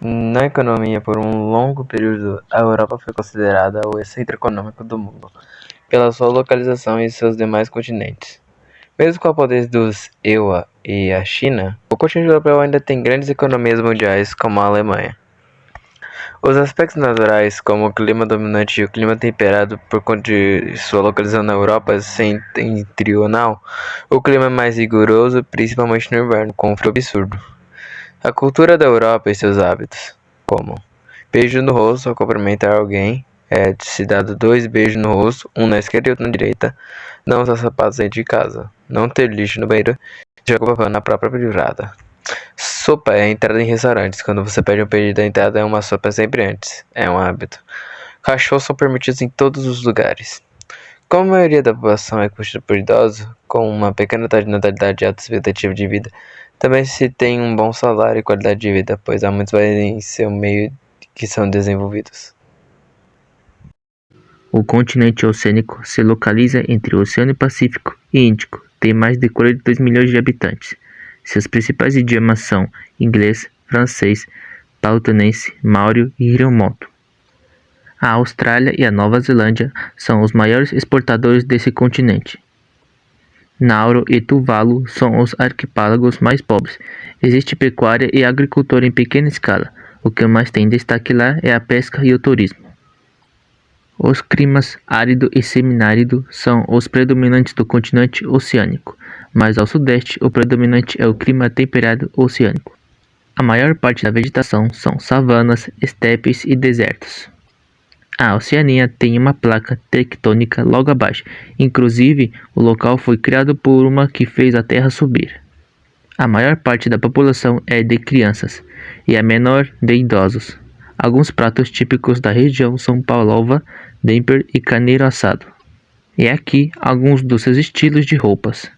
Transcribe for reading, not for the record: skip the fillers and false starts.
Na economia, por um longo período, a Europa foi considerada o centro econômico do mundo, pela sua localização em seus demais continentes. Mesmo com a potência dos EUA e a China, o continente europeu ainda tem grandes economias mundiais, como a Alemanha. Os aspectos naturais, como o clima dominante e o clima temperado por conta de sua localização na Europa setentrional, o clima é mais rigoroso, principalmente no inverno, com um frio absurdo. A cultura da Europa e seus hábitos, como beijo no rosto ao cumprimentar alguém, se dado 2 beijos no rosto, um na esquerda e outro na direita, não usar sapatos dentro de casa, não ter lixo no banheiro, jogar papel na própria privada. Sopa é a entrada em restaurantes. Quando você pede um pedido, a entrada é uma sopa sempre antes. É um hábito. Cachorros são permitidos em todos os lugares. Como a maioria da população é constituída por idosos, com uma pequena taxa de natalidade e alta expectativa de vida, também se tem um bom salário e qualidade de vida, pois há muitos países em seu meio que são desenvolvidos. O continente oceânico se localiza entre o Oceano Pacífico e Índico. Tem mais de 42 milhões de habitantes. Seus principais idiomas são inglês, francês, pautanense, maori e remoto. A Austrália e a Nova Zelândia são os maiores exportadores desse continente. Nauru e Tuvalu são os arquipélagos mais pobres. Existe pecuária e agricultura em pequena escala. O que mais tem destaque lá é a pesca e o turismo. Os climas árido e semiárido são os predominantes do continente oceânico, mas ao sudeste o predominante é o clima temperado oceânico. A maior parte da vegetação são savanas, estepes e desertos. A Oceania tem uma placa tectônica logo abaixo, inclusive o local foi criado por uma que fez a Terra subir. A maior parte da população é de crianças e a menor de idosos. Alguns pratos típicos da região são pavlova, damper e carneiro assado. E aqui alguns dos seus estilos de roupas.